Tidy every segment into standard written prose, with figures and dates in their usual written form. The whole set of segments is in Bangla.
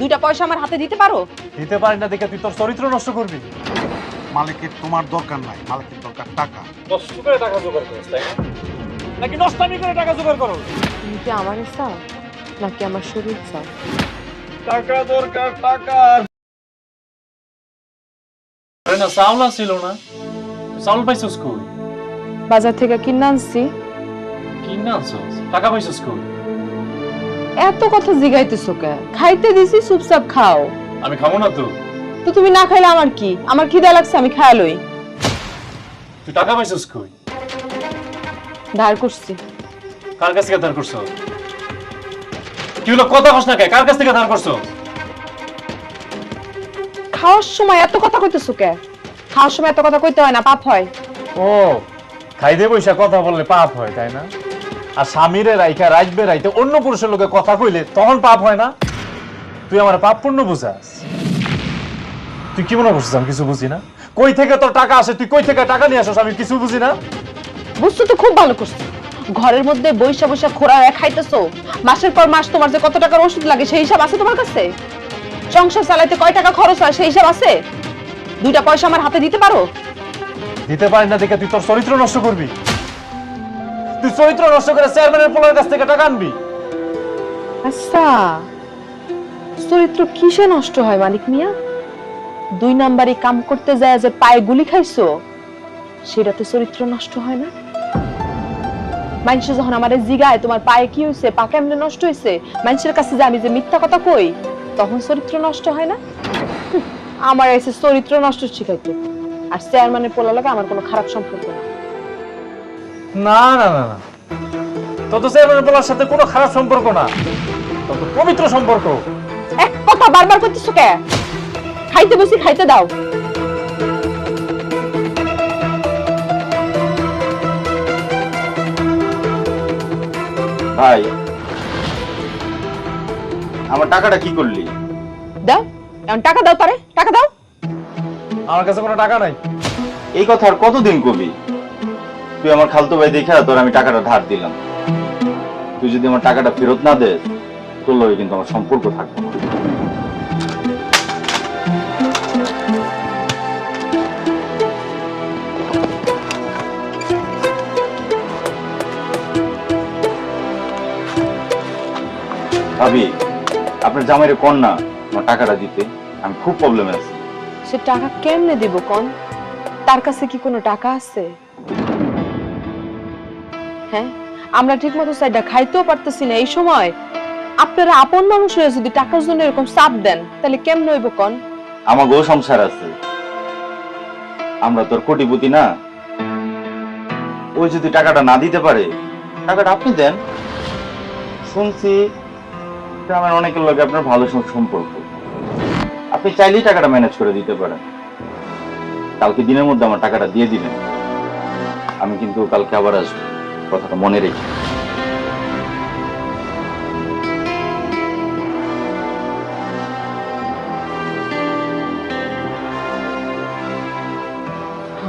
দুইটা পয়সা আমার হাতে দিতে পারো? দিতে পারি না দেখে তুই তোর চরিত্র নষ্ট করবি। মালিকের তোমার দরকার নাই, মালিকের দরকার টাকা। কষ্ট করে টাকা জোগাড় করছ তাই না, নাকি নষ্টামি করে টাকা জোগাড় করো? তুমি কি আমার চাও নাকি আমার শরীর চাও? টাকা দরকার, টাকা। আরে না, চাউল ছিল না, চাউল পাইছস কই? বাজার থেকে কিনে আনছি। কিনে আনছস? টাকা পাইছস কই? এত কথা জিগাইতেছো কে? খাইতে দিছি, চুপচাপ খাও। আমি খাবো না তো। তো তুমি না খাইলে আমার কি? আমার খিদা লাগছে, আমি খায়া লই। তুই টাকা পাইছস কই? ধার করছি। কার কাছ থেকে ধার করছ? কি হলো, কথা কস না কে? কার কাছ থেকে ধার করছ? খাওয়ার সময় এত কথা কইতেছো কে? খাওয়ার সময় এত কথা কইতে হয় না, পাপ হয়। ও, খাইতে বইসা কথা বললে পাপ হয় তাই না? আর স্বামীরে রাইখা রাখবে রাইতে অন্য পুরুষের লোকে কথা কইলে তখন পাপ হয় না? তুই আমার পাপ পূর্ণ বুঝাস? তুই কি মনে করছিস আমি কিছু বুঝি না? কই থেকে তোর টাকা আসে, তুই কই থেকে টাকা নিয়ে আসিস আমি কিছু বুঝি না? বুঝছো তো, খুব ভালো করছো। ঘরের মধ্যে বইসা বইসা খোরা হয়ে খাইতেছো। মাসের পর মাস তোমার যে কত টাকার ওষুধ লাগে সেই হিসাব আছে তোমার কাছে? সংসার চালাইতে কয় টাকা খরচ হয় সেই হিসাব আছে? দুইটা পয়সা আমার হাতে দিতে পারো? দিতে পারি না দেখে তুই তোর চরিত্র নষ্ট করবি। তুই চরিত্র নষ্ট করে চেয়ারম্যানের পোলার কাছ থেকে টাকা আনবি। আচ্ছা, চরিত্র কিসে নষ্ট হয় মালিক মিয়া? দুই নাম্বারই কাম করতে যায় যে পায়ে গুলি খাইছো, সেটাতে চরিত্র নষ্ট হয় না? মানুষে যখন আমারে জিগায় তোমার পায়ে কি হয়েছে, পা কেমনে নষ্ট হয়েছে, মানুষের কাছে যে আমি যে মিথ্যা কথা কই, তখন চরিত্র নষ্ট হয় না? আমার এসে চরিত্র নষ্ট শিখাইতে। আর চেয়ারম্যানের পোলা লাগে আমার কোনো খারাপ সম্পর্ক না। না না না না, তোর তো চেয়ারম্যানের পোলার সাথে কোনো খারাপ সম্পর্ক না, তোর তো পবিত্র সম্পর্ক। এক কথা বারবার করতেছো কে? খাইতে বসি, খাইতে দাও। ভাই, আমার টাকাটা কি করলি? দাও, এখন টাকা দাও, পারে টাকা দাও। আমার কাছে কোনো টাকা নাই। এই কথা আর কতদিন কবি? তুই আমার খালতো ভাই দেখা তোর আমি টাকাটা ধার দিলাম। তুই যদি আমার টাকাটা ফেরত না দে, তোর লগে কিন্তু আমার সম্পর্ক থাকবে না। ভাবি, আপনার জামাইরে কন না আমার টাকাটা দিতে, আমি খুব প্রবলেমে আছি। সে টাকা কেমনে দিব কোন? তার কাছে কি কোনো টাকা আছে? হ্যাঁ, আমরা ঠিক মতো সাইডটা খাইতেও পারতেছি না এই সময়। আপনারা আপন মানুষ হয়ে যদি টাকার জন্য এরকম চাপ দেন, তাহলে কেমনে হইব কোন? আমার গো সংসার আছে, আমরা তোর কোটিপতি না। ওই যদি টাকাটা না দিতে পারে, টাকাটা আপনি দেন। শুনছি আমার অনেকের লোক আপনার ভালো সম্পর্ক, আপনি চাইলেই টাকাটা ম্যানেজ করে দিতে পারেন। কালকে দিনের মধ্যে আমার টাকাটা দিয়ে দিবেন, আমি কিন্তু কালকে আবার আসবো, কথাটা মনে রেখে।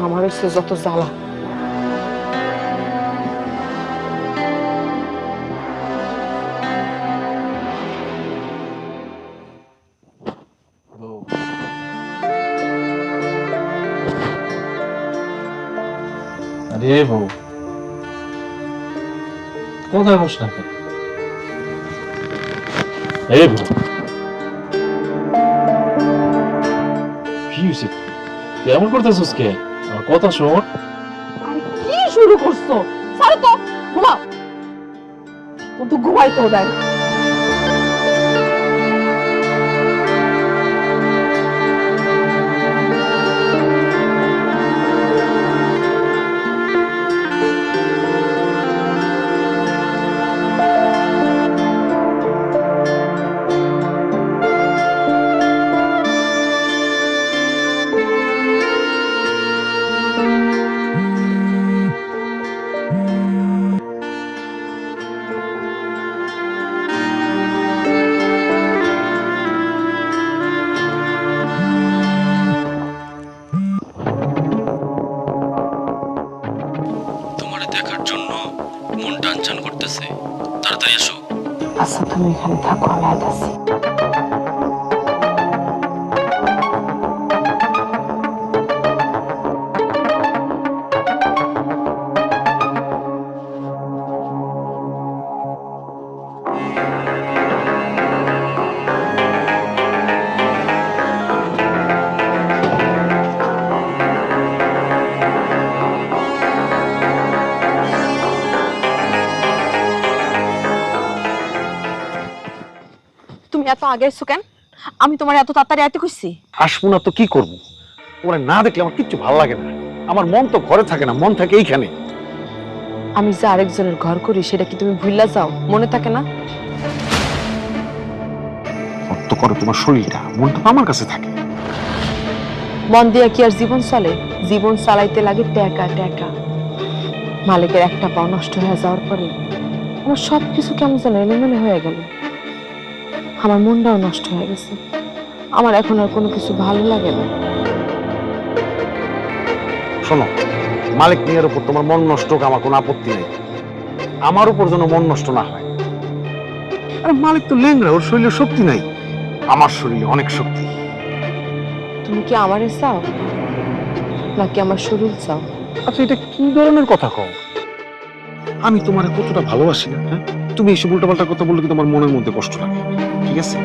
আমার হচ্ছে যত জ্বালা। আরে বউ, কোথায় বস না কেন? এই বউ, কি হয়েছে? তুই এমন করতেছিস কে? আমার কথা শোন। আরে কি শুরু করছো? ছাড়ো তো, ঘুমাও। ও তো ঘুমাইতেও দেয় না। তুমি এত আগে এসছো কেন? আমি তোমার এত তাড়াতাড়ি আইতে কইছি? আসবো না তো কি করবো? তোমার না দেখলে আমার কিচ্ছু ভালো লাগে না। আমার মন তো ঘরে থাকে না, মন থাকে এইখানে। আমি যে আরেকজনের ঘর করি সেটা কি তুমি ভুললা যাও? মনে থাকে না? কত করে তোমার শরীরটা, মনটা তো আমার কাছে থাকে। মন দিয়া কি আর জীবন চলে? জীবন চালাইতে লাগে টাকা টাকা। মালিকের একটা পাও নষ্ট হয়ে যাওয়ার পরে আমার সবকিছু কেমন যেন এলোমেলো হয়ে গেল। আমার মনটাও নষ্ট হয়ে গেছে। আমার এখন আর কোনো কিছু ভালো লাগে না। শোনো, মালিক নিয়ার উপর তোমার মন নষ্ট হোক, আমার কোনো আপত্তি নেই। আমার উপর যেন মন নষ্ট না হয়। আরে মালিক তো লেংরা, ওর শরীরে শক্তি নাই। আমার শরীরে অনেক শক্তি। তুমি কি আমারে চাও নাকি আমার শরীর চাও? আচ্ছা, এটা কি ধরনের কথা কও? আমি তোমার কতটা ভালোবাসি না, হ্যাঁ? তুমি এসব উল্টাপাল্টা কথা বললে কি তোমার মনের মধ্যে কষ্ট লাগে? ঠিক আছে?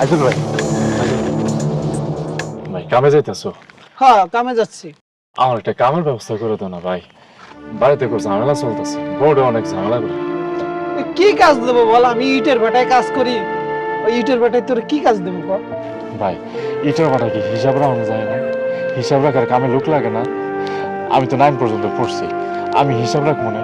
আইজুল ভাই, ভাই কামে যাইতেছো? হ্যাঁ, কামে যাচ্ছি। আমার একটা কামের ব্যবস্থা করে দাও না ভাই, বাড়িতে কোনো ঝামেলা চলতেছে, বোর্ডে অনেক ঝামেলা করে। কি কাজ দেবো বল? আমি ইটের ভাটায় কাজ করি। ওই ইটের ভাটায় তোর কি কাজ দেবো বল? ভাই ইটার ভাটা কি হিসাব রাখা যায় না? হিসাব রাখার কামে লোক লাগে না? আমি তো 9 পর্যন্ত পড়ছি, আমি হিসাব রাখবো না?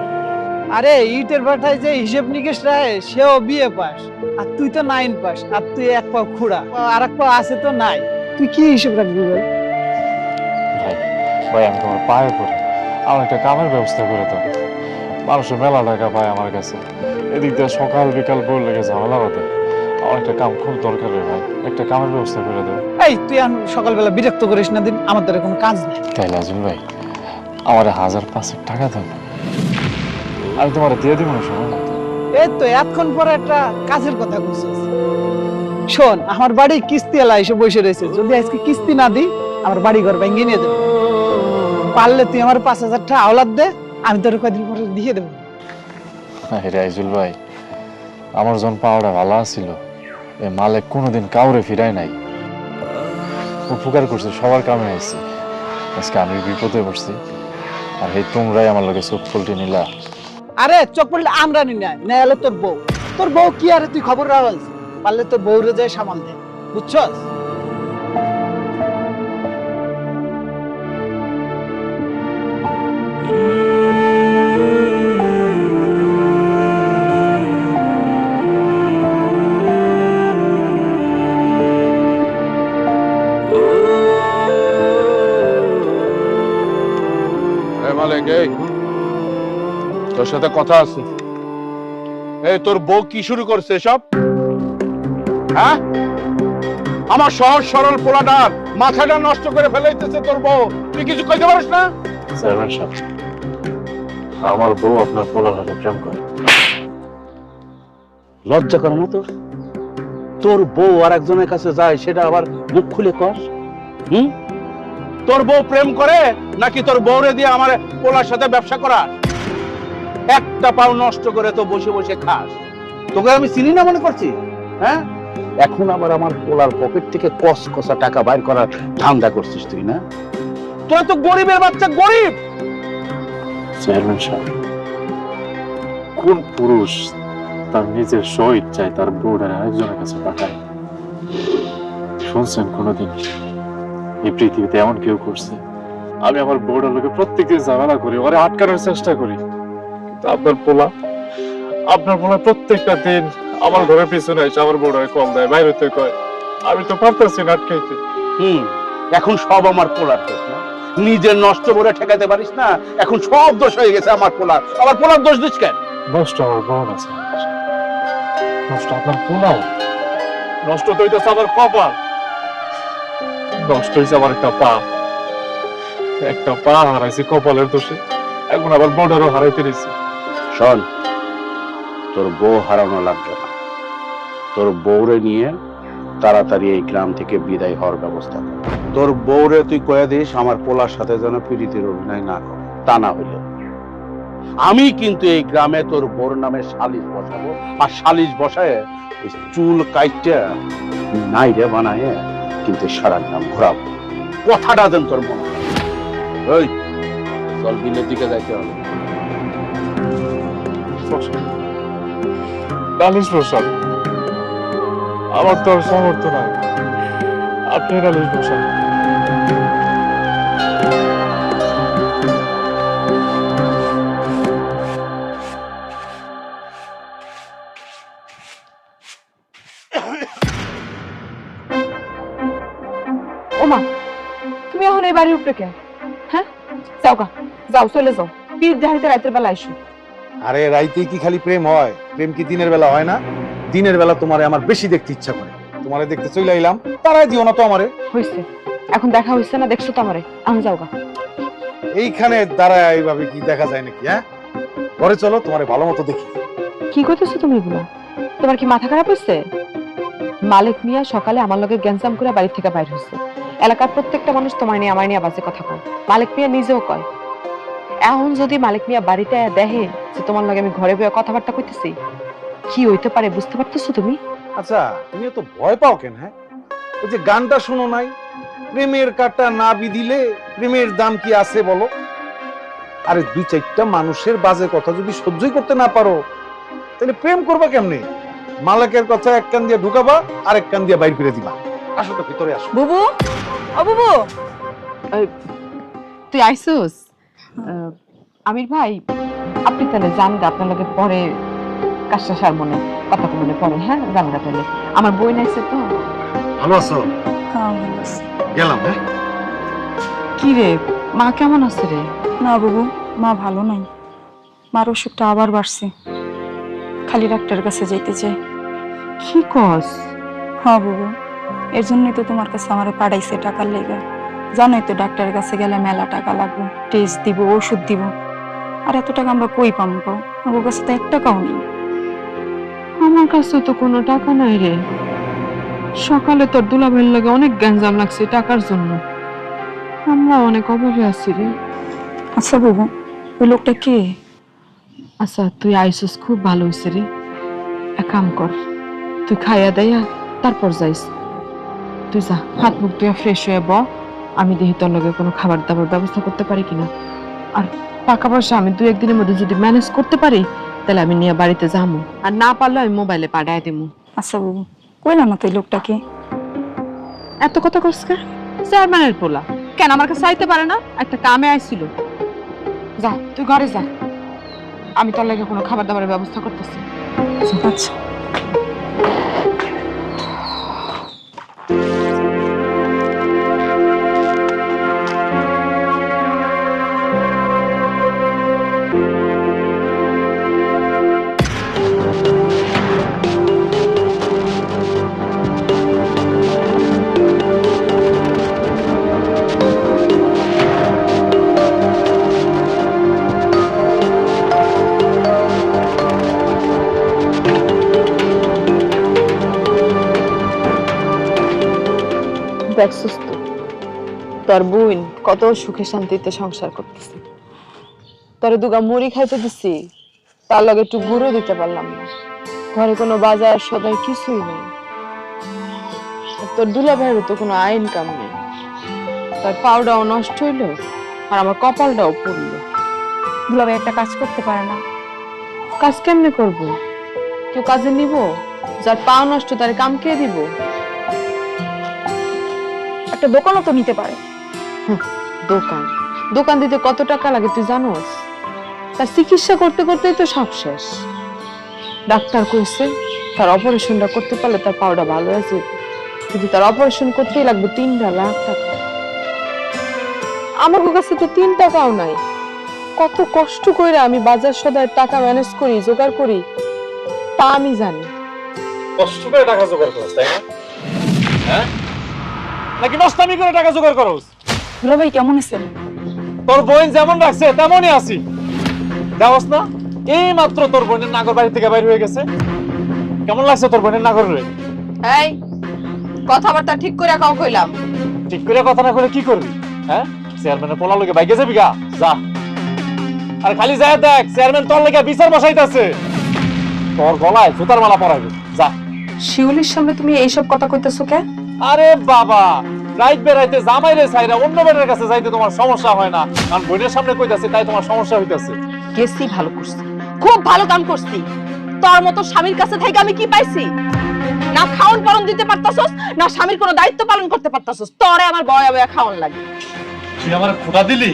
আরে ইটের ভাটায় যে হিসেব নিকেশ রায় সেও বিয়ে পাস, আর তুই তো 9 পাস, আর তুই এক পাও খুড়া, আর এক পাও আছে তো নাই। তুই কি হিসেব রাখবি বল? ভাই ভাই আমি তোমার পায়ে পড়ি, আমার একটা কামের ব্যবস্থা করে দাও। মানুষের মেলা টাকা পায় আমার কাছে, এদিক দিয়ে সকাল বিকাল বই লেগে ঝামেলা বাঁধে। আমার একটা কাম খুব দরকার রে ভাই, একটা কামের ব্যবস্থা করে দাও। এই তুই এখন সকালবেলা বিরক্ত করিস না দিন, আমার দ্বারা কোনো কাজ নেই। তাই লাজুল ভাই, আমার 1005 টাকা দাও, আমি তোমার দিয়ে দিব না সময় মতো। এই তো এতক্ষণ পরে একটা কাজের কথা বলছিস। শোন, আমার বাড়ি কিস্তি এলা এসে বসে রয়েছে, যদি আজকে কিস্তি না দিই আমার বাড়ি ঘর ভেঙে নিয়ে দেবো। পারলে তুই আমার 5,000 টাকা আওলাদ দে, আমি তোর কয়দিন পরে দিয়ে দেবো। রাইজুল ভাই, আমার জন পাওয়াটা ভালো ছিল, এ মালিক কোনোদিন কাউরে ফিরায় নাই, উপকার করছে, সবার কামে আইছে। আজকে আমি বিপদে পড়ছি, আর এই তোমরাই আমার লগে চোখ পল্টি নিলা। আরে চোখ পড়লে আমরা নি না নেয়ালে তোর বউ কি? আরে তুই খবর রাখ, পারলে তোর বউরে যায় সামাল দে, বুঝছস? মালিক, এই তোর সাথে কথা আছে। এই তোর বউ কি শুরু করছে সব? হ্যাঁ, আমার সহজ সরল পোলাটার মাথাটা নষ্ট করে ফেলাইতেছে তোর বউ, তুই কিছু কইতে পারিস না? চেয়ারম্যান সাহেব, আমার বউ আপনার পোলার সাথে প্রেম করে। লজ্জা করে না তোর? তোর বউ আর একজনের কাছে যায়, সেটা আবার মুখ খুলে কর? তোর বউ প্রেম করে নাকি তোর বউরে দিয়ে আমার পোলার সাথে ব্যবসা করা? একটা পাও নষ্ট করে তো বসে বসে খাস। তোকে আমি চিনি না মনে করছি? হ্যাঁ, এখন আবার আমার পোলার পকেট থেকে কসকসা টাকা বাইর করার ধান্দা করছিস তুই না? তোরা তো গরিবের বাচ্চা, গরিব। চেয়ারম্যান সাহেব, কোন পুরুষ তার নিজের স্ব-ইচ্ছায় তার বউটা আরেকজনের কাছে পাঠায়? শুনছেন কোনোদিন এই পৃথিবীতে এমন কেউ করছে? আমি আমার বউটার লোকে প্রত্যেকদিন ঝামেলা করি, ওরে আটকানোর চেষ্টা করি, কিন্তু আপনার পোলা প্রত্যেকটা দিন আমার ঘরের পিছনে এসে আমার বউটাকে কল দেয়, বাইরে তো কয়। আমি তো পারতেছি না আটকাইতে। এখন সব আমার পোলার দোষ না? নিজের নষ্ট করে ঠেকাতে পারিস না, এখন সব দোষ হয়ে গেছে আমার পোলার। আমার পোলার দোষ দিস কেন? নষ্ট আমার বোন আছে, নষ্ট আপনার পোলাও, নষ্ট তো হইতেছে আমার কপাল, নষ্ট হয়েছে আমার একটা পা হারাইছি কপালের দোষে, এখন আবার বর্ডারও হারাইতে রয়েছে। শোন, তোর বউ হারানো লাগবে না। তোর বউরে নিয়ে তাড়াতাড়ি এই গ্রাম থেকে বিদায় হওয়ার ব্যবস্থা কর। তোর বউরে তুই কয়ে দিস আমার পোলার সাথে যেন প্রীতির অভিনয় না করে। তা না হইলে আমি কিন্তু এই গ্রামে তোর বউর নামে সালিশ বসাবো, আর সালিশ বসায় চুল কাইটা নাইরে বানায় কিন্তু সারা গ্রাম ঘোরাবো। কথাটা দেন তোর মনে হয়। ওই চল বিলের দিকে যাইতে হবে। নালিশ বসান, আমার তো আর সামর্থ্য নাই, আপনি নালিশ বসান। ওমা, তুমি এখন এই বাড়ির উপরে কে? হ্যাঁ, যাও গা, যাও চলে যাও, পীর দেখাইতে রাতের বেলা আইসো। আরে রাইতে কি খালি প্রেম হয়? প্রেম কি দিনের বেলা হয় না? দিনের বেলা তোমারে আমার বেশি দেখতে ইচ্ছা করে, তোমারে দেখতে চলে আইলাম, তারাই দিও না তো আমারে। হইছে, এখন দেখা হইছে না, দেখছো তো আমারে, আমি যাও গা। এইখানে দাঁড়ায় এইভাবে কি দেখা যায় নাকি? হ্যাঁ, ঘরে চলো, তোমারে ভালো মতো দেখি। কি করতেছো তুমি এগুলো? তোমার কি মাথা খারাপ হচ্ছে? মালিক মিয়া সকালে আমার লগে গ্যাঞ্জাম করে বাড়ি থেকে বাইর হয়েছে। এলাকার প্রত্যেকটা মানুষ তোমার নিয়ে আমার নিয়ে বাজে কথা কয়, মালিক মিয়া নিজেও কয়। এখন যদি মালিক মিয়া বাড়িতে দেখে যে তোমার লগে আমি ঘরে বসে কথাবার্তা কইতেছি, কি হইতে পারে বুঝতে পারতেছো তুমি? আচ্ছা, তুমি এত ভয় পাও কেন? হ্যাঁ, ওই যে গানটা শোনো নাই, প্রেমের কাঁটা না বিধিলে প্রেমের দাম কি আছে বলো? আরে দুই চারটা মানুষের বাজে কথা যদি সহ্যই করতে না পারো, তাহলে প্রেম করবা কেমনে? মালিকের কথা এক কান দিয়ে ঢুকাবা আর এক কান দিয়ে বাইর করে দিবা। আসো তো, ভিতরে আসো। বুবু, ও বুবু, তুই আইসোস? আমির ভাই, আপনি তাহলে যান গা, আপনার লগে পরে কাজটা সার মনে কথা মনে পড়ে। হ্যাঁ, যান গা তাহলে, আমার বই নাইছে তো। ভালো আছো? গেলাম। হ্যাঁ, কি রে, মা কেমন আছে রে? না বাবু, মা ভালো নাই, মার অসুখটা আবার বাড়ছে, খালি ডাক্তারের কাছে যেতে চাই। কি কস? হ্যাঁ বাবু, এর জন্যই তো তোমার কাছে আমারে পাঠাইছে টাকার লেগা। জানোই তো ডাক্তারের কাছে গেলে মেলা টাকা লাগবে, টেস্ট দিব, ওষুধ দিব, আর এত টাকা আমরা কই পাবো কও? আমার কাছে তো 1 টাকাও নেই। আমার কাছে তো কোনো টাকা নাই রে। সকালে তোর দুলাভাইয়ের লাগে অনেক গ্যাঞ্জাম লাগছে টাকার জন্য, আমরা অনেক অভাবে আছি রে। আচ্ছা বাবু, ওই লোকটা কে? আচ্ছা, তুই আইসস, খুব ভালো হয়েছে রে। এক কাম কর, তুই খাইয়া দাইয়া তারপর যাইস। তুই যা, হাত মুখ ধুয়ে ফ্রেশ হয়ে ব, আমি দেখি তোর লগে কোনো খাবার দাবার ব্যবস্থা করতে পারি কিনা। আর টাকা পয়সা আমি 2-1 দিনের মধ্যে যদি ম্যানেজ করতে পারি, তাহলে আমি নিয়ে বাড়িতে যাবো, আর না পারলে আমি মোবাইলে পাঠায় দেবো। আচ্ছা বাবু, কইলা না তো এই লোকটা কে? এত কথা কস কে? চেয়ারম্যানের পোলা, কেন আমার কাছে চাইতে পারে না? একটা কামে আইছিল। যা, তুই ঘরে যা, আমি তোর লাগে কোনো খাবার দাবারের ব্যবস্থা করতেছি। আচ্ছা। দেখছিস তো তোর বোন কত সুখে শান্তিতে সংসার করতেছে। তোরে দুগা মুড়ি খাইতে দিছি, তার লগে একটু গুঁড়ো দিতে পারলাম না। ঘরে কোনো বাজার সদাই কিছুই নেই। আর তোর দুলাভাইয়েরও তো কোনো আয় ইনকাম নেই। তার পাউডাও নষ্ট হইলো, আর আমার কপালটাও পড়লো। দুলাভাই একটা কাজ করতে পারে না? কাজ কেমনে করব? কেউ কাজে নিব? যার পাও নষ্ট তার কাম কে দিব? একটা দোকানও তো নিতে পারে। দোকান দোকান দিতে কত টাকা লাগে তুই জানোস? তার চিকিৎসা করতে করতেই তো সব শেষ। ডাক্তার কইছে তার অপারেশনটা করতে পারলে তার পাওটা ভালো হয়ে যাবে, কিন্তু তার অপারেশন করতেই লাগবে 3 লাখ টাকা। আমার কাছে তো 3 টাকাও নাই। কত কষ্ট করে আমি বাজার সদায় টাকা ম্যানেজ করি, জোগাড় করি, তা আমি জানি। কষ্ট করে টাকা জোগাড় করছ, তাই না? হ্যাঁ, নাকি নষ্টামি করে টাকা জোগাড় করছ? দুলাভাই কেমন আছেন? তোর বোন যেমন রাখছে তেমনই আছি। যাওস না, এই মাত্র তোর বোনের নাগর বাড়ি থেকে বাইরে হয়ে গেছে। কেমন লাগছে তোর বোনের নাগর রয়ে? এই কথাবার্তা ঠিক করে কাউ কইলাম। ঠিক করে কথা না করে কি করবি? হ্যাঁ, চেয়ারম্যানের পোলা লগে বাইকে যাবি গা, যা। আর খালি যায় দেখ, চেয়ারম্যান তোর লেগে বিচার বসাইতাছে, তোর গলায় জুতার মালা পরাইবে, যা। শিউলির সামনে তুমি এইসব কথা কইতেছো কে? আরে বাবা, রাইত বেড়াইতে জামাইরে ছাইরা অন্য বেটার কাছে যাইতে তোমার সমস্যা হয় না, কারণ বোনের সামনে কইতাছে তাই তোমার সমস্যা হইতাছে। গেছি, ভালো করছি, খুব ভালো কাম করছি। তোর মতো স্বামীর কাছে থেকে আমি কি পাইছি? না খাওন পালন দিতে পারতাছস, না স্বামীর কোনো দায়িত্ব পালন করতে পারতাছস। তোরে আমার বয়া বয়া খাওয়ান লাগে। তুই আমারে খোটা দিলি,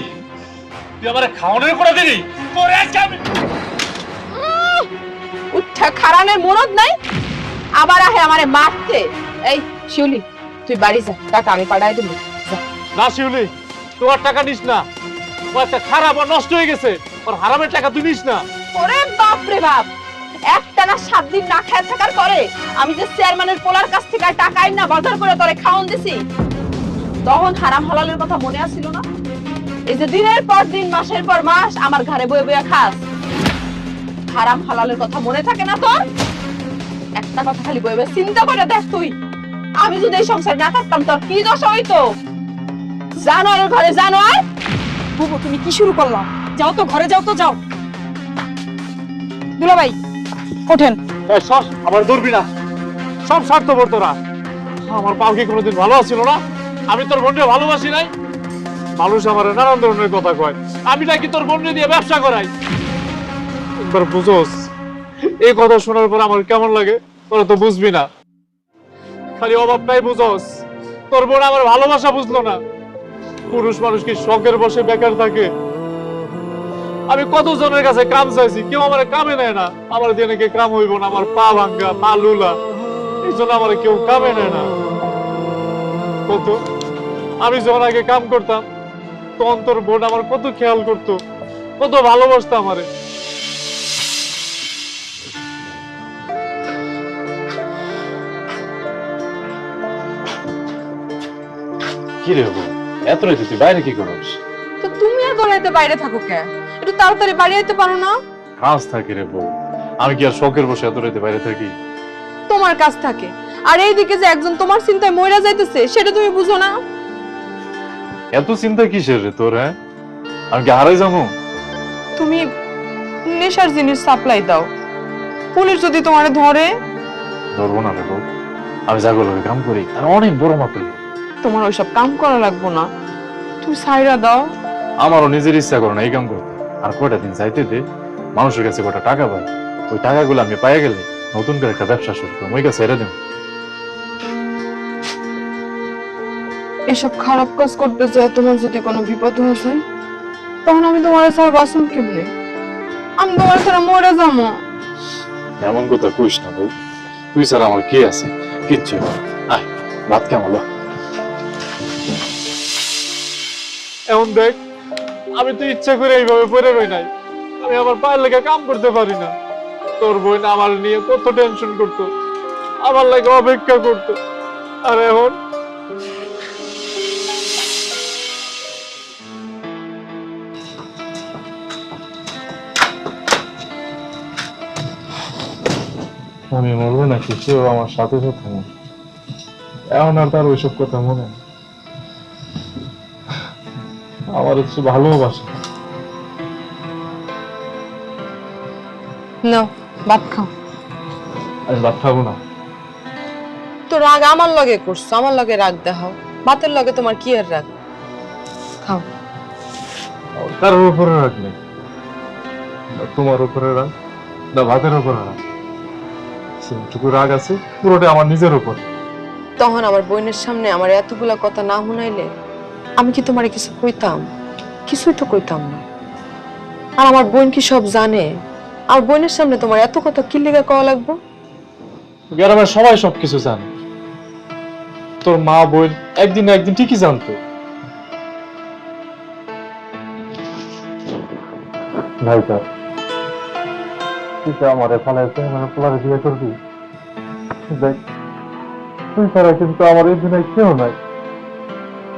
তুই আমারে খাওয়ানোর খোটা দিলি, তোরে আজকে আমি উঠা খারানের মরদ নাই, আবার আহে আমারে মারতে। এই শিউলি, তুই বাড়ি যা, টাকা আমি পাঠাই দেব। না শিউলি, তোমার টাকা নিস না, ও একটা খারাপ আর নষ্ট হয়ে গেছে, ওর হারামের টাকা তুই নিস না। ওরে বাপ রে বাপ, একটা না 7 দিন না খেয়ে থাকার পরে আমি যে চেয়ারম্যানের পোলার কাছ থেকে টাকা আইনা বাজার করে তোরে খাওন দিছি, তখন হারাম হালালের কথা মনে আসছিল না? এই যে দিনের পর দিন মাসের পর মাস আমার ঘরে বয়ে বয়ে খাস, হারাম হালালের কথা মনে থাকে না তোর? একটা কথা খালি বয়ে বয়ে চিন্তা করে দেখ তুই, আমি যদি এই সংসার না থাকতাম তোর কি দশা হইতো? জানোয়ারের ঘরে জানোয়ার। বুবু তুমি কি শুরু করলা? যাও তো ঘরে, যাও তো, যাও। দুলাভাই ওঠেন। এই সস, আমার ধরবি না, সব স্বার্থপর তোরা। আমার পাও কি কোনোদিন ভালো আছিল না? আমি তোর বোনকে ভালোবাসি নাই? মানুষ আমার নানান ধরনের কথা কয়, আমি নাকি তোর বোনকে দিয়ে ব্যবসা করাই। একবার বুঝোস, এই কথা শোনার পর আমার কেমন লাগে তোরা তো বুঝবি না। খালি অভাবটাই বুঝোস, তোর বোন আমার ভালোবাসা বুঝলো না। পুরুষ মানুষ কি শখের বসে বেকার থাকে? আমি কত জনের কাছে কাম চাইছি, কেউ আমার কামে নেয় না। আমার দিয়ে নাকি কাম হইব না, আমার পা ভাঙ্গা, পা লুলা, এই জন্য আমার কেউ কামে নেয় না। কত আমি যখন আগে কাম করতাম, তখন তোর বোন আমার কত খেয়াল করতো, কত ভালোবাসতো আমারে। কি রে বউ, এত রাতে তুই বাইরে কি করিস? তো তুমি আর দৌড়াইতে বাইরে থাকো কে? একটু তাড়াতাড়ি বাড়ি আইতে পারো না? কাজ থাকি রে বউ, আমি কি আর শখের বসে এত রাতে বাইরে থাকি? তোমার কাজ থাকে, আর এইদিকে যে একজন তোমার চিন্তায় মইরা যাইতেছে সেটা তুমি বুঝো না? এত চিন্তা কিসের রে তোর? হ্যাঁ, আমি কি হারাই যাবো? তুমি নেশার জিনিস সাপ্লাই দাও, পুলিশ যদি তোমারে ধরে? ধরবো না রে বউ, আমি জাগো লোকে কাম করি, আর অনেক বড় মাপের। তোমার ওইসব কাম করা লাগবো না, তুমি সাইরা দাও। আমারও নিজের ইচ্ছা করে না এই কাম করতে। আর কয়টা দিন যাইতে দে, মানুষের কাছে কটা টাকা পাই, ওই টাকাগুলো আমি পাইয়া গেলে নতুন করে একটা ব্যবসা শুরু করবো, ওই কাছে ছেড়ে দেব। এসব খারাপ কাজ করতে চাই, তোমার যদি কোনো বিপদ হয়ে যায় তখন আমি তোমার ছাড়া বাঁচুন কেমনে? আমি তোমার ছাড়া মরে যাবো। এমন কথা কইস না বউ, তুই ছাড়া আমার কে আছে? কিচ্ছু না। আয় ভাত কেমন? এমন দেখ, আমি তো ইচ্ছা করে এইভাবে পড়ে রই নাই, আমি আমার পায়ের লেগে কাম করতে পারি না। তোর বোন আমার নিয়ে কত টেনশন করতো, আমার লাগে অপেক্ষা করতো, আর এখন আমি মরবো নাকি সেও আমার সাথে সাথে নেই। এখন আর তার ওইসব কথা মনে নেই। আমার হচ্ছে ভালোবাসা। নাও ভাত খাও। আমি ভাত খাবো না। তো রাগ আমার লগে করছো, আমার লগে রাগ দেখাও, ভাতের লগে তোমার কি আর রাগ? খাও। তার উপরে রাগ নেই, না তোমার উপরে রাগ, না ভাতের উপরে রাগ। সেটুকু রাগ আছে পুরোটা আমার নিজের উপর। তখন আমার বোনের সামনে আমার এতগুলা কথা না শুনাইলে আমি কি তোমারে কিছু কইতাম? কিছুই তো কইতাম না। আর আমার বোন কি সব জানে? আমার বোনের সামনে তোমার এত কথা কি লেগে কওয়া লাগবে? গ্রামের সবাই সবকিছু জানে, তোর মা বোন একদিন না একদিন ঠিকই জানতো। ভাইটা তুই তো আমার এখানে মানে পোলারে বিয়ে করবি? দেখ, তুই ছাড়া কিন্তু আমার এই দুনিয়ায় কেউ নাই,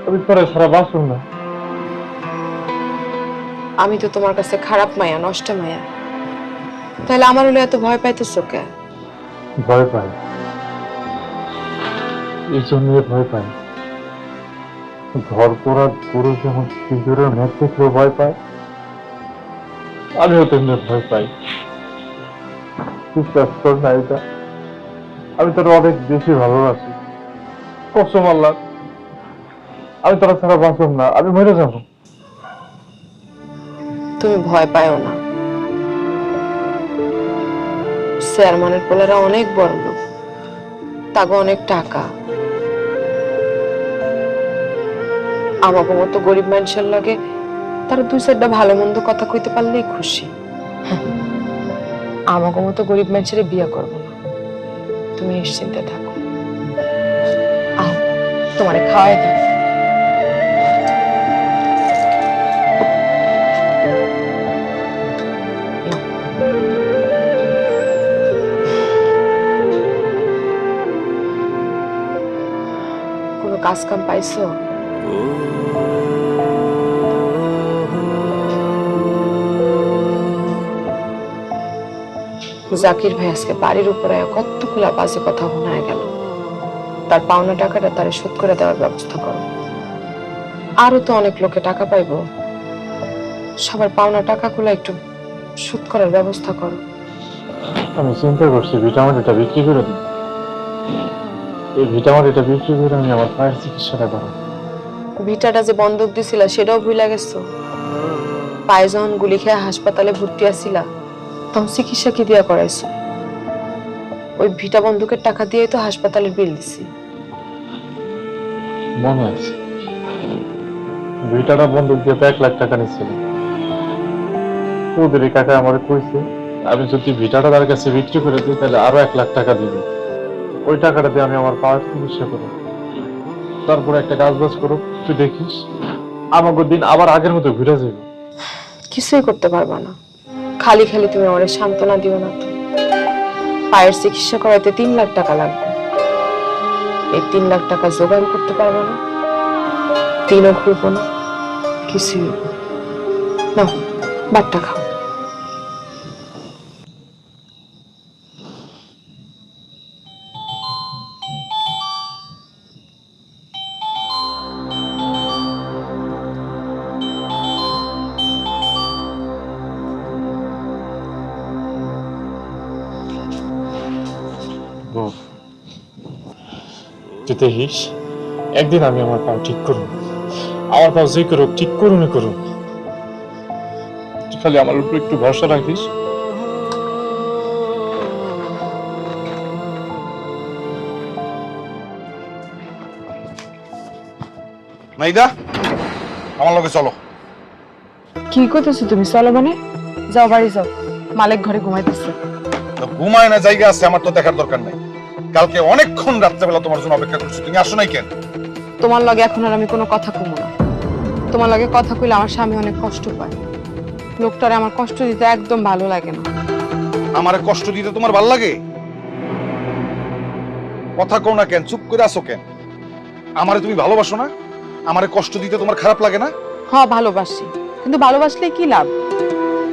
আমি তোরা সারা বাসুন না। আমি তো তোমার কাছে খারাপ মায়া, নষ্ট মায়া, তাহলে আমার হলে এত ভয় পাইতেছো কে? ভয় পাই, এই জন্য ভয় পাই। ঘর পোড়া পুরো যেমন সিঁদুরের মেঘ দেখলেও ভয় পায়, আমিও তেমনি ভয় পাই। বিশ্বাস কর না এটা, আমি তোর অনেক বেশি ভালোবাসি। কসম আল্লাহ, আমি তোরা ছাড়া বাঁচব না, আমি মরে যাবো। তুমি ভয় পাও না, চেয়ারম্যানের পোলারা অনেক বড় লোক, তাগো অনেক টাকা। আমাকে মতো গরিব মানুষের লাগে তারা দুই চারটা ভালো মন্দ কথা কইতে পারলেই খুশি। আমাকে মতো গরিব মানুষের বিয়ে করবো না, তুমি নিশ্চিন্তে থাকো। আহ, তোমারে খাওয়াই দাও। কোনো কাজ কাম পাইছো? জাকির ভাই আজকে বাড়ির উপরে কতগুলা বাজে কথা শোনায় গেল। তার পাওনা টাকাটা তারে শোধ করে দেওয়ার ব্যবস্থা করো। আরো তো অনেক লোকে টাকা পাইবো, সবার পাওনা টাকাগুলো একটু শোধ করার ব্যবস্থা করো। আমি চিন্তা করছি ভিটামিনটা বিক্রি করে দিই। এই ভিটামিনটা বিক্রি করে আমি আমার পায়ের চিকিৎসাটা করো। ভিটাটা যে বন্ধক দিছিল সেটাও ভুলে গেছো। পায়ে যখন গুলি খেয়ে হাসপাতালে ভর্তি আছিলা তখন চিকিৎসা কি দিয়া করাইছো? ওই ভিটা বন্ধুকের টাকা দিয়েই তো হাসপাতালের বিল দিছি। মনে আছে ভিটাটা বন্ধক দিয়ে তো 1 লাখ টাকা নিচ্ছিল। ওদের কাকা আমার কইছে আমি যদি ভিটাটা তার কাছে বিক্রি করে দিই তাহলে আরো 1 লাখ টাকা দিবে। ওই টাকাটা দিয়ে আমি আমার পায়ের চিকিৎসা করব। তারপর একটা কাজ বাজ করো, তুই দেখিস আমাকে দিন আবার আগের মতো ঘুরে যাবে। কিছুই করতে পারবা না, খালি খালি তুমি আমার সান্ত্বনা দিও না তো। পায়ের চিকিৎসা করাইতে 3 লাখ টাকা লাগবে। এই 3 লাখ টাকা জোগাড় করতে পারবো না, দিনও ঘুরবো না, কিছুই হইব না। বাট্টা খাও। তুই দেখিস একদিন আমি আমার পাও ঠিক করুন, আমার পাও যে করুক ঠিক করুন করুন। তুই খালি আমার উপর একটু ভরসা রাখিস। নাইদা, আমার লগে চলো। কি করতেছো তুমি? চলো মানে? যাও বাড়ি যাও, মালিক ঘরে ঘুমাইতেছে। ঘুমায় না জায়গা আছে, আমার তো দেখার দরকার নাই। কালকে অনেকক্ষণ রাত্রেবেলা তোমার জন্য অপেক্ষা করছি, তুমি আসো নাই কেন? তোমার লগে এখন আর আমি কোনো কথা কমু না। তোমার লগে কথা কইলে আমার স্বামী অনেক কষ্ট পায়। লোকটারে আমার কষ্ট দিতে একদম ভালো লাগে না। আমারে কষ্ট দিতে তোমার ভাল লাগে? কথা কও না কেন, চুপ করে আসো কেন? আমারে তুমি ভালোবাসো না? আমারে কষ্ট দিতে তোমার খারাপ লাগে না? হ্যাঁ ভালোবাসি, কিন্তু ভালোবাসলে কি লাভ?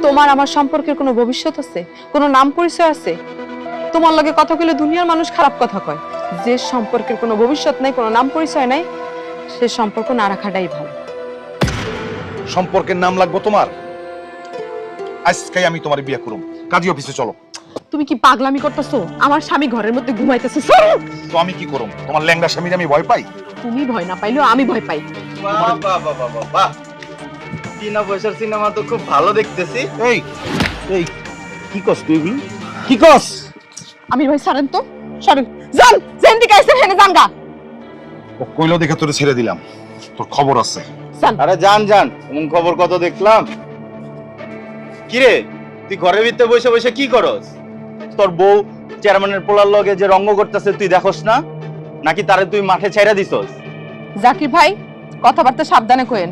তোমার আমার সম্পর্কের কোনো ভবিষ্যৎ আছে? কোনো নাম পরিচয় আছে? তোমার লগে কথা কইলে দুনিয়ার মানুষ খারাপ কথা কয়। যে সম্পর্কের কোনো ভবিষ্যৎ নাই, কোনো নাম পরিচয় নাই, সে সম্পর্ক না রাখাটাই ভালো। সম্পর্কের নাম লাগবো তোমার? আজকে আমি তোমার বিয়ে করুম, কাজী অফিসে চলো। তুমি কি পাগলামি করতেছো? আমার স্বামী ঘরের মধ্যে ঘুমাইতেছে। তো আমি কি করুম? তোমার ল্যাংড়া স্বামীর আমি ভয় পাই? তুমি ভয় না পাইলেও আমি ভয় পাই। চীনা পয়সার সিনেমা তো খুব ভালো দেখতেছি। এই এই কি কস তুই এগুলো? কি কস? আমির ভাই সারেন তো, সরেন, যান, যেন দিকে আইছেন হেনে যান গা। ও কইলো দেখে তোরে ছেড়ে দিলাম, তোর খবর আছে। যান। আরে জান জান, এমন খবর কত দেখলাম। কিরে তুই ঘরের ভিতরে বসে বসে কি করস? তোর বউ চেয়ারম্যানের পোলার লগে যে রঙ্গ করতেছে তুই দেখোস না, নাকি তারে তুই মাঠে ছেড়ে দিছস? জাকির ভাই কথাবার্তা সাবধানে কইেন।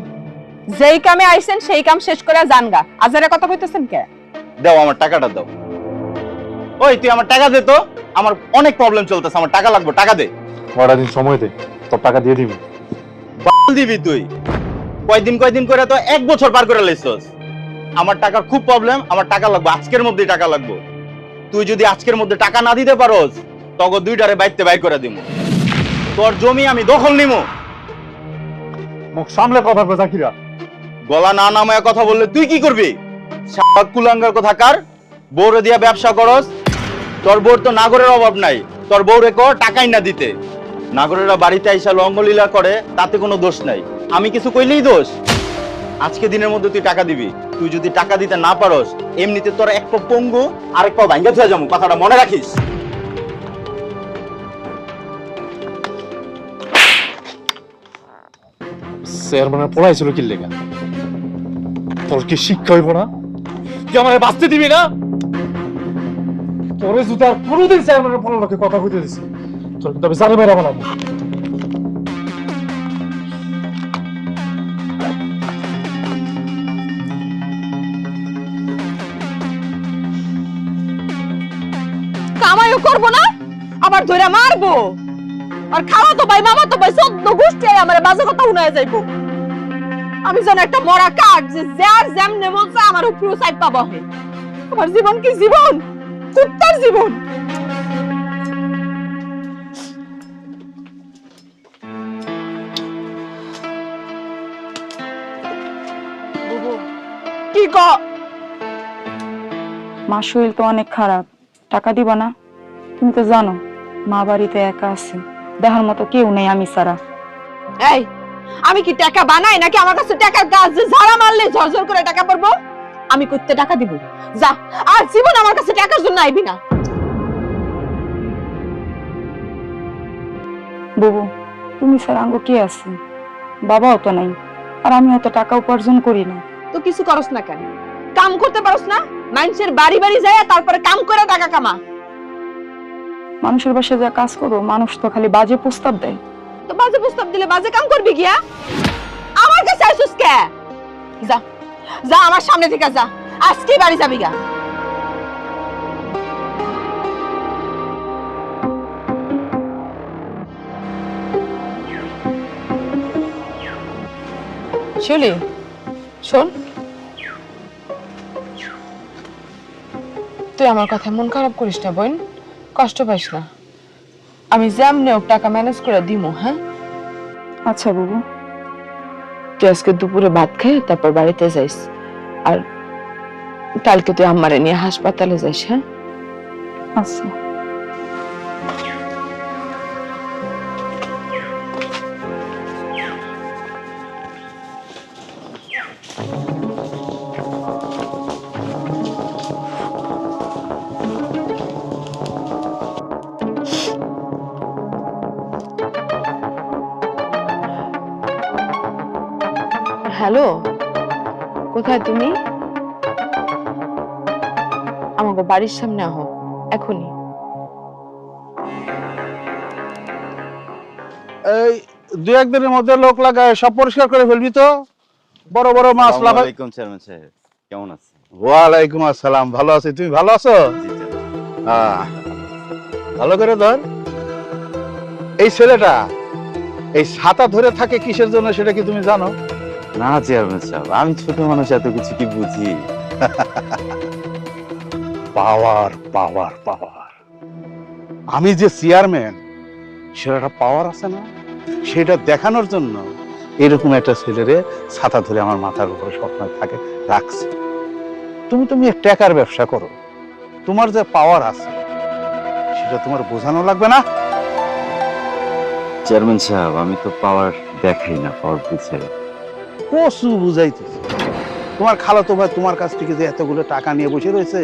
যেই কামে আইছেন সেই কাম শেষ করে যান গা। আজারে কথা কইতেছেন কে? দাও আমার টাকাটা দাও। ওই তুই আমার টাকা দে তো, আমার অনেক প্রবলেম চলতেছে, আমার টাকা লাগবে, টাকা দে। কয়টা দিন সময় দে, তোর টাকা দিয়ে দিবি। বাল দিবি তুই? কয়দিন করে তো 1 বছর পার করে লাইছস। আমার টাকার খুব প্রবলেম, আমার টাকা লাগবে, আজকের মধ্যেই টাকা লাগবে। তুই যদি আজকের মধ্যে টাকা না দিতে পারোস তগো দুইটারে বাইতে বাই করে দিমু। তোর জমি আমি দখল নিমু। মুখ সামলে কথা কই জাকিরা। গলা না নামায় কথা বললে তুই কি করবি? শাক কুলাঙ্গার কথাকার, বউরে দিয়া ব্যবসা করস। তোর বউর তো নাগরের অভাব নাই, তোর বউরে কর টাকাই না দিতে। নাগরেরা বাড়িতে আইসা লঙ্গলীলা করে, তাতে কোনো দোষ নাই। আমি কিছু কইলেই দোষ। আজকে দিনের মধ্যে তুই টাকা দিবি। তুই যদি টাকা দিতে না পারস, এমনিতে তোর এক পা পঙ্গু আর এক পা ভাঙ্গা থুয়ে যাবো, কথাটা মনে রাখিস। চেয়ারম্যানের পড়াইছিল কি লেগা? তোর কি শিক্ষা হইব না? তুই আমার বাঁচতে দিবি না? তোরে যদি আর কোনোদিন চেয়ারম্যানের পড়ালোকে কথা কইতে দিছি, তোর কিন্তু আমি জানি মেরা বানাবো। কামাইও করবো না, আবার ধরে মারবো। আর খাওয়া তো ভাই, মামা তো ভাই, সদ্য গোষ্ঠী আমার বাজে কথা শুনায় যাইবো। আমি যেন একটা মরা কাক, যে যার যেমনে মন চায় আমার উপরে সাইড পাবো। আমার জীবন কি জীবন? কুত্তার জীবন। কি ক? মা শরীর তো অনেক খারাপ, টাকা দিবা না? তুমি তো জানো মা বাড়িতে একা আছে, দেখার মতো কেউ নেই আমি ছাড়া। এই, আমি কি টাকা বানাই নাকি আমার কাছে টাকার গাছ যে ঝাড়া মারলে ঝরঝর করে টাকা পড়বো? আমি করতে টাকা দিব? যা, আর জীবন আমার কাছে টাকার জন্য আইবি না। বুবু, তুমি ছাড়া আঙ্গ কে আছে? বাবাও তো নাই, আর আমি অত টাকা উপার্জন করি না। তো কিছু করস না কেন? কাম করতে পারস না? মানুষের বাড়ি বাড়ি যায় তারপরে কাম করে টাকা কামা। মানুষের বাসায় যা কাজ করো, মানুষ তো খালি বাজে প্রস্তাব দেয়। তো বাজে প্রস্তাব দিলে বাজে কাম করবি গিয়া? আমার কাছে আইসুস কে? যা, যা আমার সামনে থেকে যা, আজকে বাড়ি যাবি গা। শিউলি, শোন, তুই আমার কথা মন খারাপ করিস না বোন, কষ্ট পাইস না। আমি যেমনি হোক টাকা ম্যানেজ করে দিমু। হ্যাঁ আচ্ছা বুবু। তুই আজকে দুপুরে ভাত খেয়ে তারপর বাড়িতে যাইস, আর কালকে তুই আম্মারে নিয়ে হাসপাতালে যাইস। হ্যাঁ আচ্ছা। হ্যালো, কোথায় তুমি? আমাকে বাড়ির সামনে আহ এখনই। এই দুই একদিনের মধ্যে লোক লাগায় সব পরিষ্কার করে ফেলবি তো। বড় বড় মাছ লাগাই। ওয়ালাইকুম চেয়ারম্যান সাহেব, কেমন আছেন? ওয়ালাইকুম আসসালাম, ভালো আছি। তুমি ভালো আছো? জি চেয়ারম্যান। ভালো করে ধর। এই ছেলেটা এই ছাতা ধরে থাকে কিসের জন্য সেটা কি তুমি জানো? না চেয়ারম্যান সাহেব, আমি ছোট মানুষ, এত কিছু কি বুঝি? পাওয়ার পাওয়ার পাওয়ার। আমি যে চেয়ারম্যান, সেটা পাওয়ার আছে না, সেটা দেখানোর জন্য এরকম একটা ছেলেরে ছাতা ধরে আমার মাথার উপরে স্বপ্ন থাকে রাখছে। তুমি টাকার ব্যবসা করো, তোমার যে পাওয়ার আছে সেটা তোমার বোঝানো লাগবে না? চেয়ারম্যান সাহেব, আমি তো পাওয়ার দেখাই না, পাওয়ার বুঝাই। কসু বুঝাইতেছে। তোমার খালাতো ভাই তোমার কাছ থেকে যে এতগুলো টাকা নিয়ে বসে রয়েছে,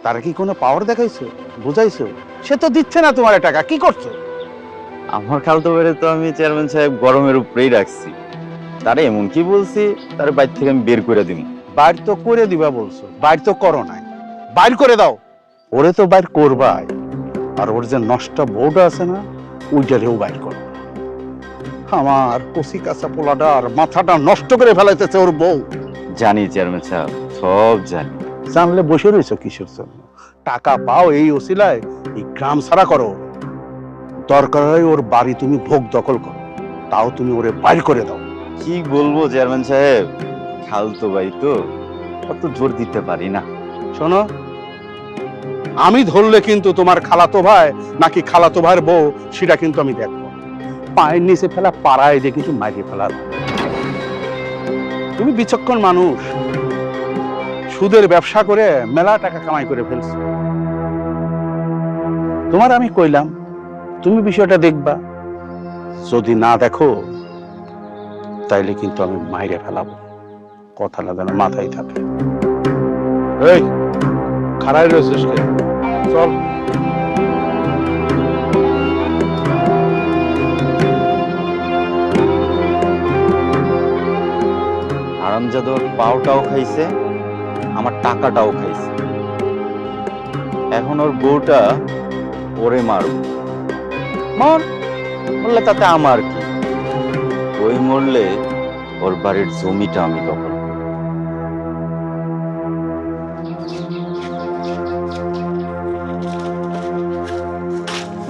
তার কি কোনো পাওয়ার দেখাইছো, বুঝাইছো? সে তো দিচ্ছে না তোমার টাকা, কি করছো? আমার খালতো ভাইরে তো আমি চেয়ারম্যান সাহেব গরমের উপরেই রাখছি। তারে এমন কি বলছি, তার বাইর থেকে আমি বের করে দিব। বাইর তো করে দিবা বলছো, বাইর তো করো নাই, বাইর করে দাও। ওরে তো বাইর করবাই, আর ওর যে নষ্ট বউটা আছে না, ওইটারেও বাইর করো। আমার কচি কাঁচা পোলাটার মাথাটা নষ্ট করে ফেলাইতেছে ওর বউ। জানি চেয়ারম্যান সাহেব, সব জানি। জানলে বসে রয়েছো কিসের জন্য? টাকা পাও এই ওসিলায় এই গ্রাম ছাড়া করো। দরকার হয় ওর বাড়ি তুমি ভোগ দখল করো, তাও তুমি ওরে বাইর করে দাও। কি বলবো চেয়ারম্যান সাহেব, খালতো ভাই তো, অত জোর দিতে পারি না। শোনো, আমি ধরলে কিন্তু তোমার খালাতো ভাই নাকি খালাতো ভাইয়ের বউ সেটা কিন্তু আমি দেখবো। পায়ের নিচে ফেলা পাড়ায় দিয়ে কিছু মারিয়ে ফেলার। তুমি বিচক্ষণ মানুষ, সুদের ব্যবসা করে মেলা টাকা কামাই করে ফেলছো। তোমার আমি কইলাম তুমি বিষয়টা দেখবা, যদি না দেখো তাইলে কিন্তু আমি মাইরে ফেলাবো। কথাটা যেন মাথায় থাকে। এই খাড়াই রয়েছিস কে? চল। হারামজাদর পাওটাও খাইছে, আমার টাকাটাও খাইছে। এখন ওর বউটা ওরে মারব। মরলে তাতে আমার কি? ওই মরলে ওর বাড়ির জমিটা আমি দখল করব।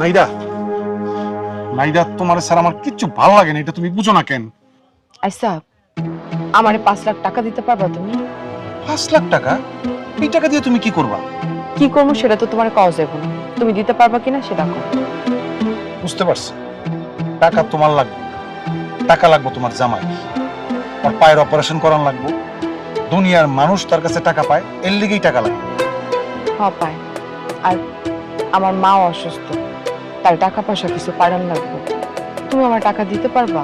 নাইদা, নাইদা, তোমার স্যার আমার কিচ্ছু ভালো লাগে না, এটা তুমি বুঝো না কেন? আচ্ছা, আমারে 5 লাখ টাকা দিতে পারবা তুমি? 5 লাখ টাকা? এই টাকা দিয়ে তুমি কি করবা? কি করবো সেটা তো তোমার কওয়া যাবে না। তুমি দিতে পারবা কিনা সেটা কও। বুঝতে পারছি, টাকা তোমার লাগবে, টাকা লাগবে তোমার জামাই, আর পায়ের অপারেশন করান লাগবে। দুনিয়ার মানুষ তার কাছে টাকা পায়, এর লিগেই টাকা লাগবে। হ্যাঁ পায়। আর আমার মাও অসুস্থ, তার টাকা পয়সা কিছু পাঠান লাগবে। তুমি আমার টাকা দিতে পারবা?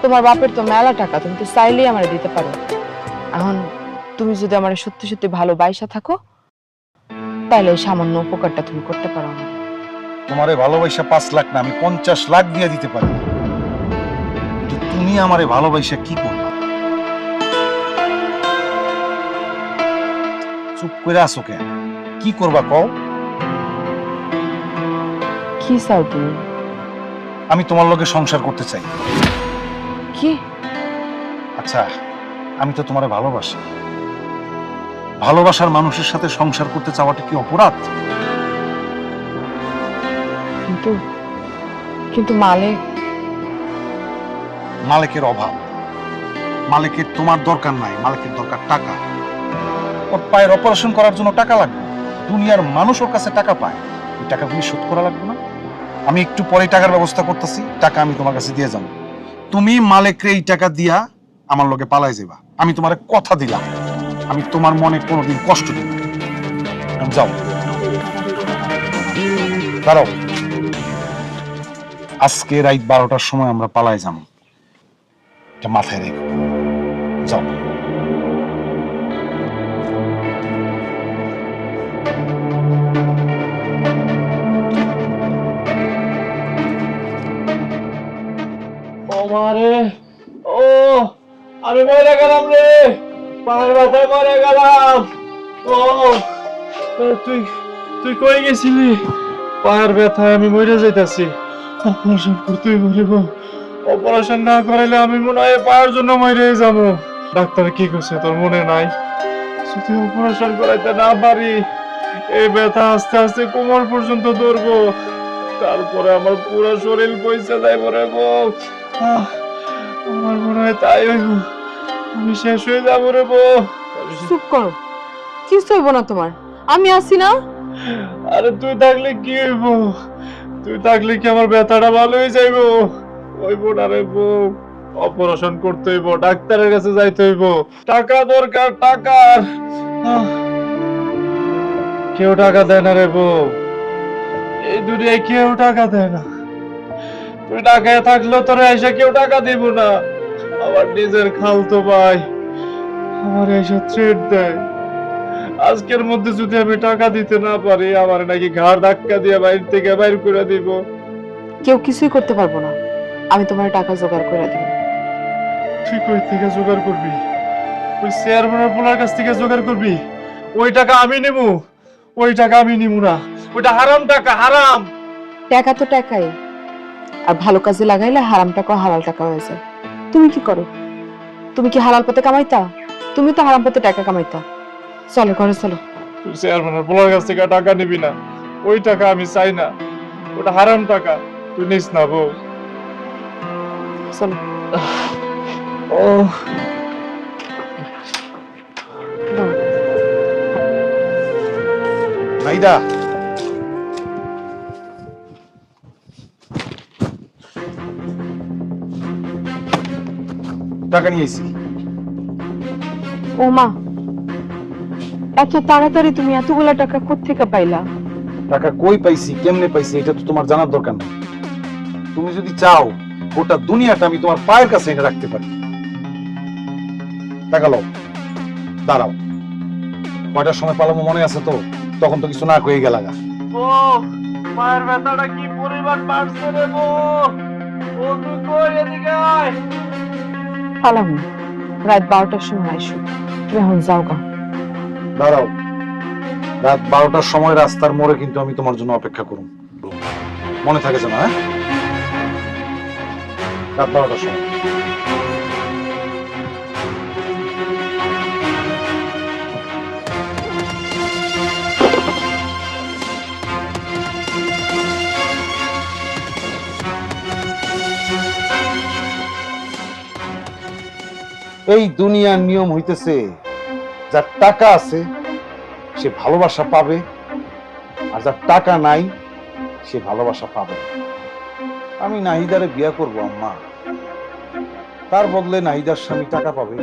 তোমার বাপের তো মেলা টাকা, তুমি তো চাইলেই আমার দিতে পারো। এখন তুমি যদি আমার সত্যি সত্যি ভালোবাসা থাকো, তাহলে এই সামান্য উপকারটা তুমি করতে পারো না। তোমারে ভালোবাসা 5 লাখ না, আমি 50 লাখ দিয়ে দিতে পারি। কিন্তু তুমি আমারে ভালোবাসা কি করবা? চুপ করে আসো কেন? কি করবা কও? কি চাও তুমি? আমি তোমার লগে সংসার করতে চাই। কি? আচ্ছা, আমি তো তোমারে ভালোবাসি। ভালোবাসার মানুষের সাথে সংসার করতে চাওয়াটা কি অপরাধ? কিন্তু কিন্তু মালিক, মালিকের অভাব। মালিকের তোমার দরকার নাই, মালিকের দরকার টাকা। ওর পায়ের অপারেশন করার জন্য টাকা লাগবে। দুনিয়ার মানুষ ওর কাছে টাকা পায়, এই টাকাগুলি শোধ করা লাগবে না? আমি একটু পরে টাকার ব্যবস্থা করতেছি, টাকা আমি তোমার কাছে দিয়ে যাবো। তুমি মালিকরে এই টাকা দিয়া আমার লগে পালাই যাবা। আমি তোমার কথা দিলাম, আমি তোমার মনে কোনোদিন কষ্ট দিব না। যাও, দাঁড়াও। আজকে রাত 12টার সময় আমরা পালাই যাবো, এটা মাথায় রেখো। যাও। ওমারে, ও আমি মরে গেলাম রে, পায়ের ব্যথায় মরে গেলাম। ও তুই তুই কই গেছিলি? পায়ের ব্যথায় আমি মরে যাইতাছি। অপারেশন করতেই মরিব। অপারেশন না করাইলে আমি মনে হয় পায়ের জন্য মরে যাবো। ডাক্তার কি কইছে তোর মনে নাই? যদি অপারেশন করাইতে না পারি, এই ব্যথা আস্তে আস্তে কোমর পর্যন্ত ধরবো, তারপরে আমার পুরো শরীর পয়সা যাইব রে বউ। আমার মনে হয় তাই হইব, আমি শেষ হয়ে যাবো রে বউ। চুপ করো, কিছু হইব না তোমার, আমি আছি না। আরে তুই থাকলে কি হইব? তুই থাকলে কি আমার ব্যথাটা ভালো হয়ে যাইব? হইব না রে বউ, অপারেশন করতে হইব, ডাক্তারের কাছে যাইতে হইব, টাকা দরকার, টাকার কেউ টাকা দেয় না রে বউ, এই দুনিয়ায় কেউ টাকা দেয় না। তুই টাকায় থাকলেও তোর এসে কেউ টাকা দিব না। আমার নিজের খালতো ভাই আমার এসে থ্রেট দেয়, আজকের মধ্যে যদি আমি টাকা দিতে না পারি আমার নাকি ঘাড় ধাক্কা দিয়ে বাইরে থেকে বাইর করে দিব। কেউ কিছুই করতে পারবো না, আমি তোমার টাকা জোগাড় করে দিব। তুই কই থেকে জোগাড় করবি? ওই চেয়ারম্যানের পোলার কাছ থেকে জোগাড় করবি? ওই টাকা আমি নেব? ওই টাকা আমি নিব না, ওইটা হারাম টাকা, হারাম। টাকা তো টাকাই, আর ভালো কাজে লাগাইলে হারাম টাকা হালাল টাকা হয়ে যায়। তুমি কি করো? তুমি কি হালাল পথে কামাইতা? তুমি তো হারাম পথে টাকা কামাইতা। চলো ঘরে চলো। তুই চেয়ারম্যানের পোলার কাছ থেকে টাকা নিবি না, ওই টাকা আমি চাই না, ওটা হারাম টাকা, তুই নিস না বউ। চলো। ও নাইদা, টাকা নিয়েছি। ও মা, এত তাড়াতাড়ি তুমি এতগুলা টাকা কোত্থেকে পাইলা? টাকা কই পাইছি কেমনে পাইছি এটা তো তোমার জানার দরকার নেই। তুমি যদি চাও গোটা দুনিয়াটা আমি তোমার পায়ের কাছে এনে রাখতে পারি। টাকা লও, দাঁড়াও। কয়টার সময় পালামো মনে আছে তো? তখন তো কিছু না কয়ে গেলাগা। মায়ের ব্যথাটা কি পরিমাণ বাড়ছে রে বউ? ও তুই কই এদিকে আয়। পালাম রাত 12টার সময় আইসো, তুমি এখন যাও গা। দাঁড়াও, রাত 12টার সময় রাস্তার মোড়ে কিন্তু আমি তোমার জন্য অপেক্ষা করুম। মনে থাকে যেন, হ্যাঁ? রাত 12টার সময়। এই দুনিয়ার নিয়ম হইতেছে, যার টাকা আছে সে ভালোবাসা পাবে, আর যার টাকা নাই সে ভালোবাসা পাবে না। আমি নাহিদারে বিয়া করব আম্মা, তার বদলে নাহিদার স্বামী টাকা পাবে,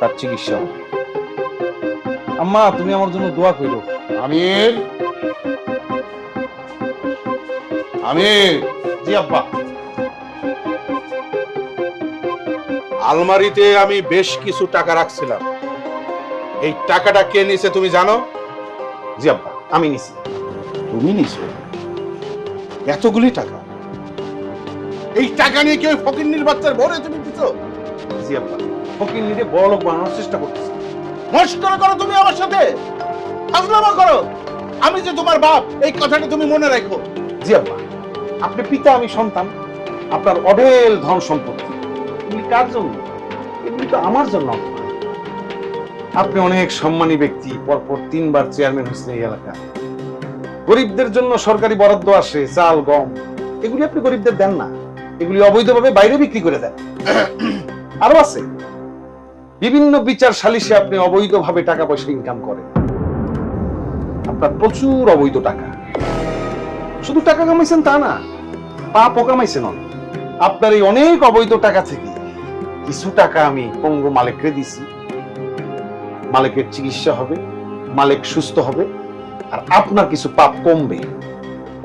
তার চিকিৎসা হবে। আম্মা তুমি আমার জন্য দোয়া করো। আমির, আমির, জি আব্বা। আলমারিতে আমি বেশ কিছু টাকা রাখছিলাম, এই টাকাটা কে নিছে তুমি জানো? জি আব্বা, আমি নিছি। তুমি নিছো এতগুলি টাকা? এই টাকা নিয়ে কেউ ফকিন্নির বাচ্চার ভরে তুমি দিছো? জি আব্বা, ফকির নিজে বড় লোক বানানোর চেষ্টা করতেছে। মস্করা করো তুমি আমার সাথে, ফাজলামো করো। আমি যে তোমার বাপ এই কথাটা তুমি মনে রাখো। জি আব্বা, আপনি পিতা, আমি সন্তান। আপনার অঢেল ধন সম্পত্তি, এগুলি কার জন্য? এগুলি তো আমার জন্য। আপনি অনেক সম্মানী ব্যক্তি, পরপর 3 বার চেয়ারম্যান হয়েছেন এই এলাকা। গরিবদের জন্য সরকারি বরাদ্দ আসে, চাল গম, এগুলি আপনি গরিবদের দেন না, এগুলি অবৈধভাবে বাইরে বিক্রি করে দেন। আরো আছে, বিভিন্ন বিচার সালিশে আপনি অবৈধভাবে টাকা পয়সা ইনকাম করেন। আপনার প্রচুর অবৈধ টাকা। শুধু টাকা কামাইছেন তা না, পাপও কামাইছেন অনেক। আপনার এই অনেক অবৈধ টাকা থেকে কিছু টাকা আমি পঙ্গু মালিককে দিছি। মালিকের চিকিৎসা হবে, মালিক সুস্থ হবে, আর আপনার কিছু পাপ কমবে।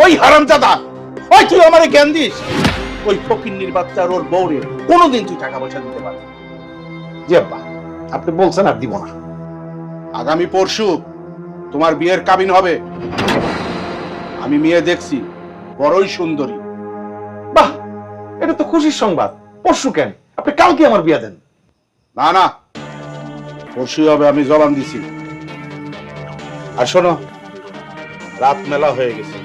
ওই হারামজাদা, ওই তুই আমারে জ্ঞান দিস? ওই ফকিন্নির বাচ্চার ওর বউরে কোনোদিন তুই টাকা পয়সা দিতে পারবি না। জি আব্বা, আপনি বলছেন আর দিব না। আগামী পরশু তোমার বিয়ের কাবিন হবে। আমি মেয়ে দেখছি, বড়ই সুন্দরী। বাহ, এটা তো খুশির সংবাদ। পরশু কেন? আপনি কালকে আমার বিয়া দেন। না না, পরশু হবে, আমি জবান দিছি। আর শোনো, রাত মেলা হয়ে গেছে,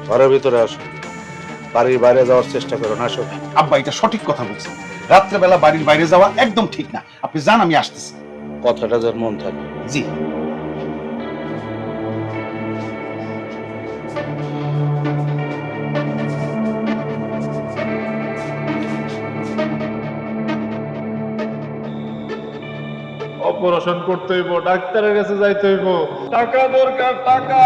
ঘরের ভিতরে আসো, বাড়ির বাইরে যাওয়ার চেষ্টা করো না। আসো। আব্বা, এটা সঠিক কথা বলছেন। রাত্রেবেলা বাড়ির বাইরে যাওয়া একদম ঠিক না। আপনি যান, আমি আসতেছি। কথাটা যেন মন থাকে। জি। অপারেশন করতে হইব, ডাক্তারের কাছে যাইতে হইব, টাকা দরকার, টাকা।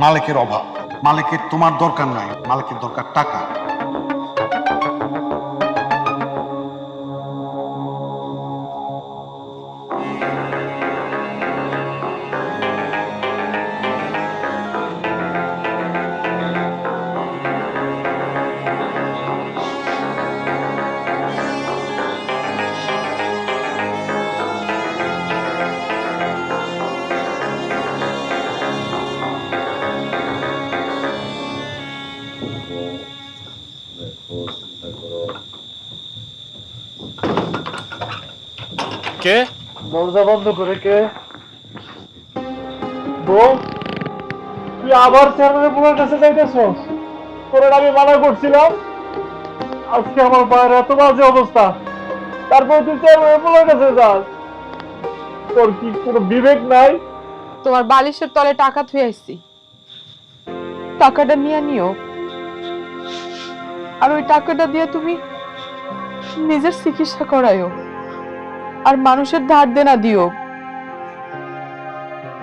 মালিকের অভাব, মালিকের তোমার দরকার নাই, মালিকের দরকার টাকা। কে? দরজা বন্ধ করে কে? বউ, তুই আবার চেয়ারম্যানের বুড়ার কাছে যাইতেছস? তোরে আমি মানা করছিলাম। আজকে আমার পায়ের এত বাজে অবস্থা, তারপর তুই চেয়ারম্যানের বুড়ার কাছে যাস? তোর কি কোনো বিবেক নাই? তোমার বালিশের তলে টাকা থুই আইছি, টাকাটা নিয়ে নিও, আর ওই টাকাটা দিয়ে তুমি নিজের চিকিৎসা করায়ও, আর মানুষের ধার দেনা দিও।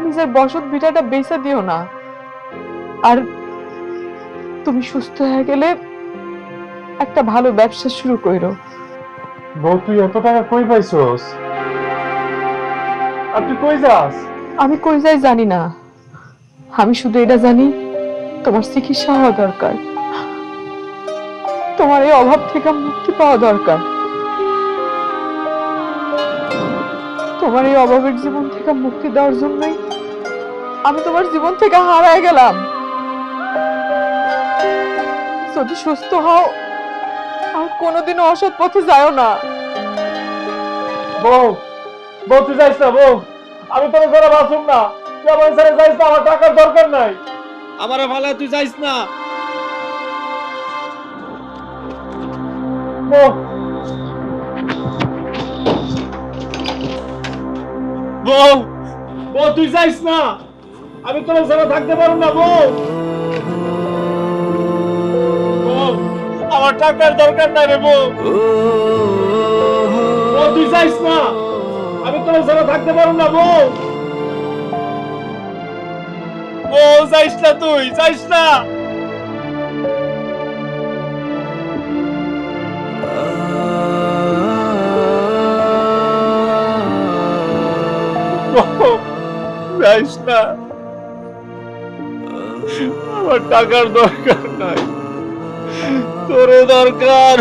নিজের বসত ভিটাটা বেচে দিও না। আর তুমি সুস্থ হয়ে গেলে একটা ভালো ব্যবসা শুরু করো। বউ তুই এত টাকা কই পাইছস? আর তুই কই যাস? আমি কই যাই জানি না, আমি শুধু এটা জানি তোমার চিকিৎসা হওয়া দরকার, তোমার এই অভাব থেকে মুক্তি পাওয়া দরকার, তোমার এই অভাবের জীবন থেকে মুক্তি দেওয়ার জন্যই আমি তোমার জীবন থেকে হারায় গেলাম। যদি সুস্থ হও আর কোনোদিনও অসৎ পথে যাও না। বউ, বউ তুই যাইস না বউ, আমি তোর ঘরে বাঁচুম না, তুই আমার ছেড়ে যাইস না, আমার টাকার দরকার নাই। আমারে ভালো তুই যাইস না। বউ, বউ, বউ তুই যাইস না, আমি তোর ছেড়ে থাকতে পারবো না বউ। বউ, আমার টাকার দরকার নাই রে বউ। বউ তুই যাইস না, আমি তোর ছেড়ে থাকতে পারবো না বউ। বউ যাইস না, তুই যাইস না। বউ, যাইস না, আমার টাকার দরকার নাই, তোরে দরকার।